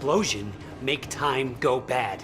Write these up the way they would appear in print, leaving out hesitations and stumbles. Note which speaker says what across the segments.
Speaker 1: explosion make time go bad.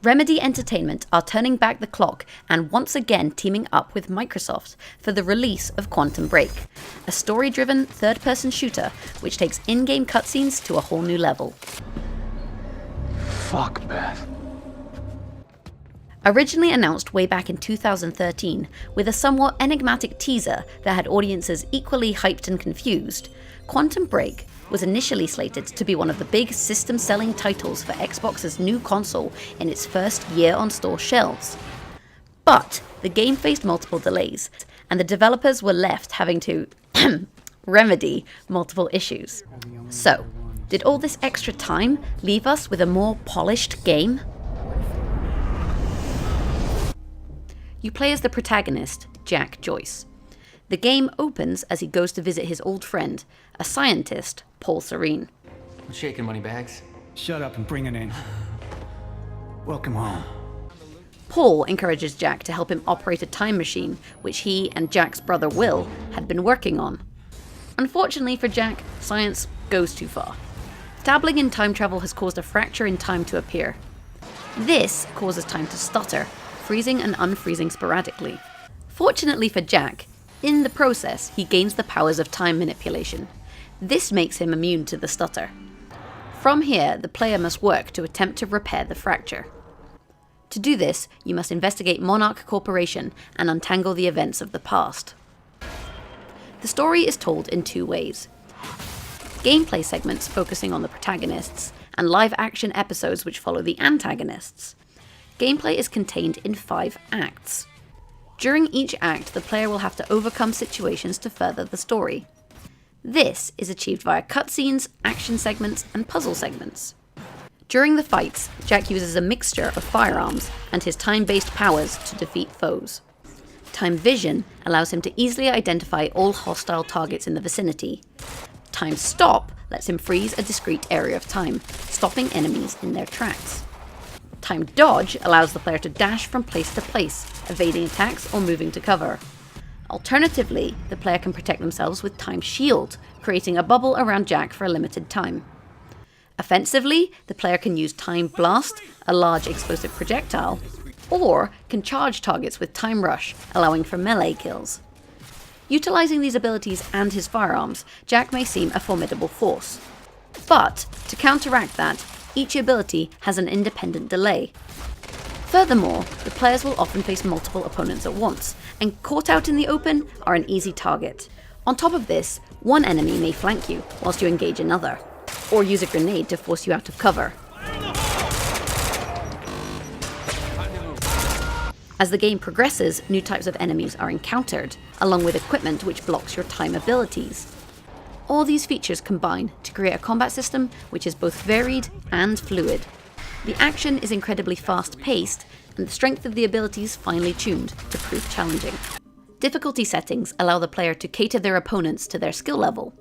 Speaker 2: Remedy Entertainment are turning back the clock and once again teaming up with Microsoft for the release of Quantum Break, a story-driven third-person shooter which takes in-game cutscenes to a whole new level.
Speaker 3: Fuck, Beth.
Speaker 2: Originally announced way back in 2013 with a somewhat enigmatic teaser that had audiences equally hyped and confused, Quantum Break was initially slated to be one of the big system-selling titles for Xbox's new console in its first year on store shelves. But the game faced multiple delays, and the developers were left having to remedy multiple issues. So, did all this extra time leave us with a more polished game? You play as the protagonist, Jack Joyce. The game opens as he goes to visit his old friend, a scientist, Paul Serene.
Speaker 4: I'm shaking, moneybags.
Speaker 5: Shut up and bring it in. Welcome home.
Speaker 2: Paul encourages Jack to help him operate a time machine, which he and Jack's brother Will had been working on. Unfortunately for Jack, science goes too far. Dabbling in time travel has caused a fracture in time to appear. This causes time to stutter, freezing and unfreezing sporadically. Fortunately for Jack, in the process, he gains the powers of time manipulation. This makes him immune to the stutter. From here, the player must work to attempt to repair the fracture. To do this, you must investigate Monarch Corporation and untangle the events of the past. The story is told in two ways. Gameplay segments focusing on the protagonists, and live-action episodes which follow the antagonists. Gameplay is contained in 5 acts. During each act, the player will have to overcome situations to further the story. This is achieved via cutscenes, action segments, and puzzle segments. During the fights, Jack uses a mixture of firearms and his time-based powers to defeat foes. Time Vision allows him to easily identify all hostile targets in the vicinity. Time Stop lets him freeze a discrete area of time, stopping enemies in their tracks. Time Dodge allows the player to dash from place to place, evading attacks or moving to cover. Alternatively, the player can protect themselves with Time Shield, creating a bubble around Jack for a limited time. Offensively, the player can use Time Blast, a large explosive projectile, or can charge targets with Time Rush, allowing for melee kills. Utilizing these abilities and his firearms, Jack may seem a formidable force. But, to counteract that, each ability has an independent delay. Furthermore, the players will often face multiple opponents at once, and caught out in the open are an easy target. On top of this, one enemy may flank you whilst you engage another, or use a grenade to force you out of cover. As the game progresses, new types of enemies are encountered, along with equipment which blocks your time abilities. All these features combine to create a combat system which is both varied and fluid. The action is incredibly fast-paced, and the strength of the abilities finely tuned to prove challenging. Difficulty settings allow the player to cater their opponents to their skill level.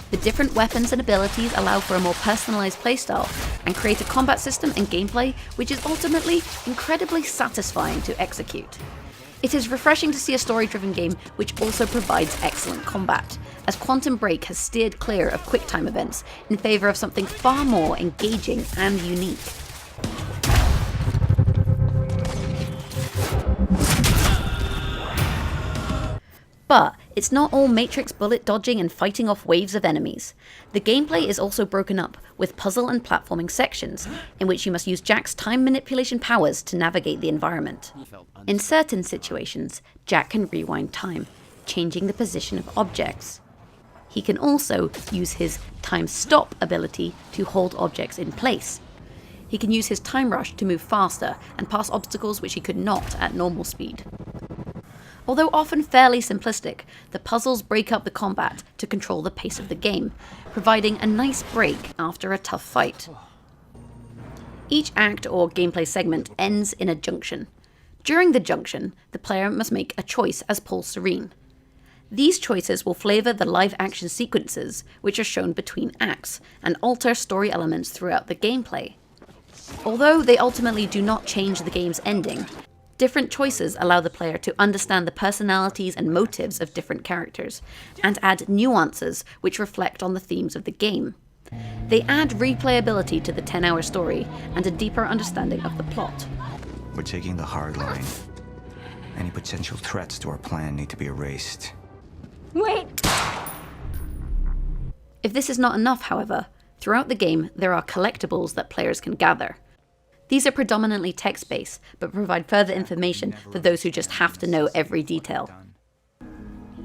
Speaker 2: The different weapons and abilities allow for a more personalized playstyle, and create a combat system and gameplay which is ultimately incredibly satisfying to execute. It is refreshing to see a story-driven game which also provides excellent combat, as Quantum Break has steered clear of quick-time events in favour of something far more engaging and unique. But it's not all matrix bullet dodging and fighting off waves of enemies. The gameplay is also broken up with puzzle and platforming sections, in which you must use Jack's time manipulation powers to navigate the environment. In certain situations, Jack can rewind time, changing the position of objects. He can also use his Time Stop ability to hold objects in place. He can use his Time Rush to move faster and pass obstacles which he could not at normal speed. Although often fairly simplistic, the puzzles break up the combat to control the pace of the game, providing a nice break after a tough fight. Each act or gameplay segment ends in a junction. During the junction, the player must make a choice as Paul Serene. These choices will flavour the live action sequences which are shown between acts and alter story elements throughout the gameplay. Although they ultimately do not change the game's ending, different choices allow the player to understand the personalities and motives of different characters, and add nuances which reflect on the themes of the game. They add replayability to the 10-hour story and a deeper understanding of the plot.
Speaker 3: We're taking the hard line. Any potential threats to our plan need to be erased.
Speaker 6: Wait!
Speaker 2: If this is not enough, however, throughout the game there are collectibles that players can gather. These are predominantly text-based, but provide further information for those who just have to know every detail.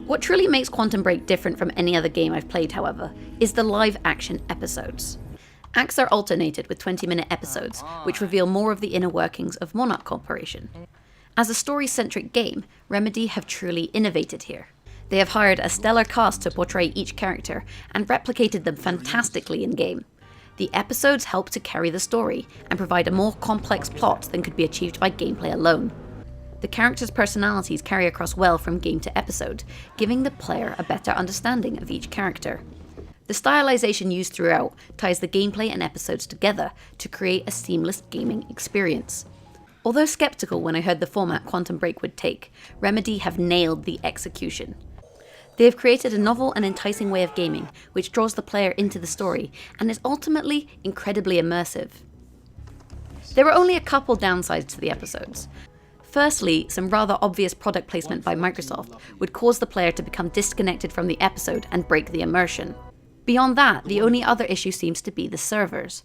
Speaker 2: What truly makes Quantum Break different from any other game I've played, however, is the live-action episodes. Acts are alternated with 20-minute episodes, which reveal more of the inner workings of Monarch Corporation. As a story-centric game, Remedy have truly innovated here. They have hired a stellar cast to portray each character, and replicated them fantastically in-game. The episodes help to carry the story, and provide a more complex plot than could be achieved by gameplay alone. The characters' personalities carry across well from game to episode, giving the player a better understanding of each character. The stylization used throughout ties the gameplay and episodes together to create a seamless gaming experience. Although skeptical when I heard the format Quantum Break would take, Remedy have nailed the execution. They have created a novel and enticing way of gaming, which draws the player into the story, and is ultimately incredibly immersive. There were only a couple downsides to the episodes. Firstly, some rather obvious product placement by Microsoft would cause the player to become disconnected from the episode and break the immersion. Beyond that, the only other issue seems to be the servers.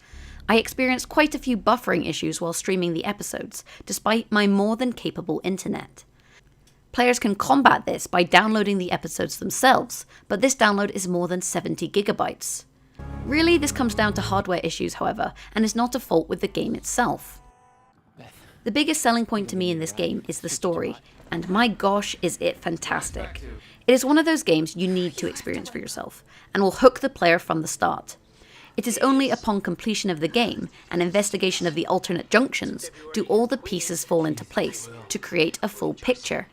Speaker 2: I experienced quite a few buffering issues while streaming the episodes, despite my more than capable internet. Players can combat this by downloading the episodes themselves, but this download is more than 70 gigabytes. Really, this comes down to hardware issues, however, and is not a fault with the game itself. The biggest selling point to me in this game is the story, and my gosh is it fantastic. It is one of those games you need to experience for yourself, and will hook the player from the start. It is only upon completion of the game and investigation of the alternate junctions do all the pieces fall into place to create a full picture.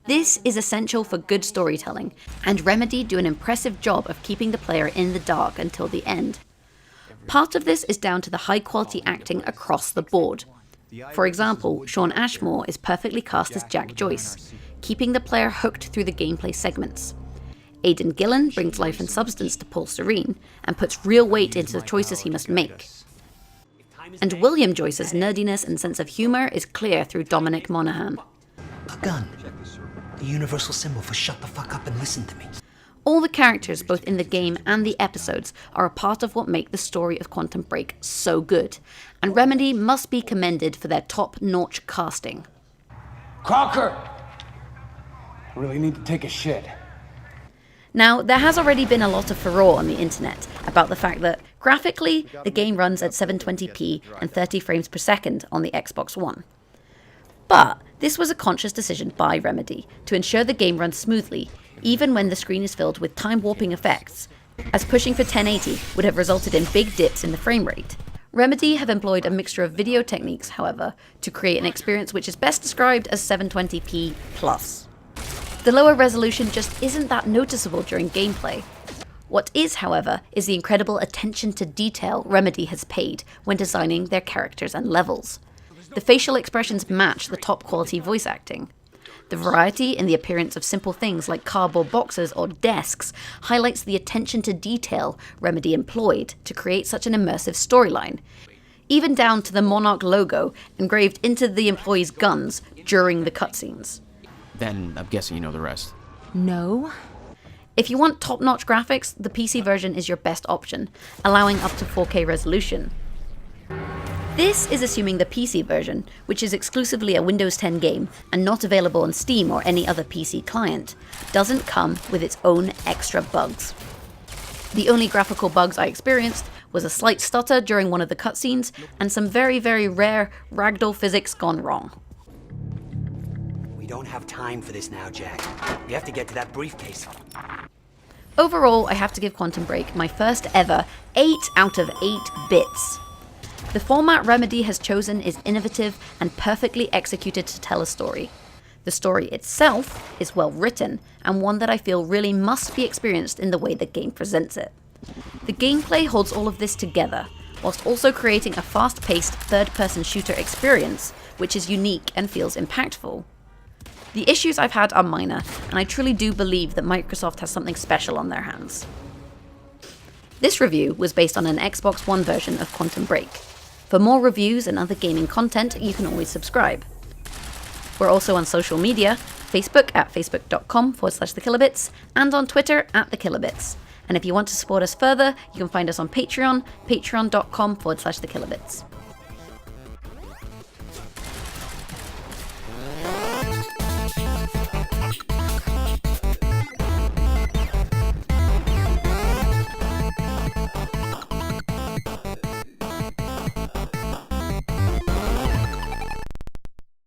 Speaker 2: This is essential for good storytelling, and Remedy do an impressive job of keeping the player in the dark until the end. Part of this is down to the high quality acting across the board. For example, Shawn Ashmore is perfectly cast as Jack Joyce, keeping the player hooked through the gameplay segments. Aidan Gillen brings life and substance to Paul Serene, and puts real weight into the choices he must make. And William Joyce's nerdiness and sense of humour is clear through Dominic Monaghan.
Speaker 7: A gun. The universal symbol for shut the fuck up and listen to me.
Speaker 2: All the characters, both in the game and the episodes, are a part of what make the story of Quantum Break so good, and Remedy must be commended for their top-notch casting.
Speaker 5: Crocker! I really need to take a shit.
Speaker 2: Now, there has already been a lot of furore on the internet about the fact that, graphically, the game runs at 720p and 30 frames per second on the Xbox One. But this was a conscious decision by Remedy to ensure the game runs smoothly, even when the screen is filled with time-warping effects, as pushing for 1080 would have resulted in big dips in the frame rate. Remedy have employed a mixture of video techniques, however, to create an experience which is best described as 720p+. The lower resolution just isn't that noticeable during gameplay. What is, however, is the incredible attention to detail Remedy has paid when designing their characters and levels. The facial expressions match the top-quality voice acting. The variety in the appearance of simple things like cardboard boxes or desks highlights the attention to detail Remedy employed to create such an immersive storyline, even down to the Monarch logo engraved into the employees' guns during the cutscenes.
Speaker 4: Then I'm guessing you know the rest.
Speaker 6: No.
Speaker 2: If you want top-notch graphics, the PC version is your best option, allowing up to 4K resolution. This is assuming the PC version, which is exclusively a Windows 10 game and not available on Steam or any other PC client, doesn't come with its own extra bugs. The only graphical bugs I experienced was a slight stutter during one of the cutscenes and some very, very rare ragdoll physics gone wrong.
Speaker 1: We don't have time for this now, Jack. We have to get to that briefcase.
Speaker 2: Overall, I have to give Quantum Break my first ever 8 out of 8 bits. The format Remedy has chosen is innovative and perfectly executed to tell a story. The story itself is well written, and one that I feel really must be experienced in the way the game presents it. The gameplay holds all of this together, whilst also creating a fast-paced third-person shooter experience, which is unique and feels impactful. The issues I've had are minor, and I truly do believe that Microsoft has something special on their hands. This review was based on an Xbox One version of Quantum Break. For more reviews and other gaming content, you can always subscribe. We're also on social media, Facebook at facebook.com/thekilobits, and on Twitter at thekilobits. And if you want to support us further, you can find us on Patreon, patreon.com/thekilobits.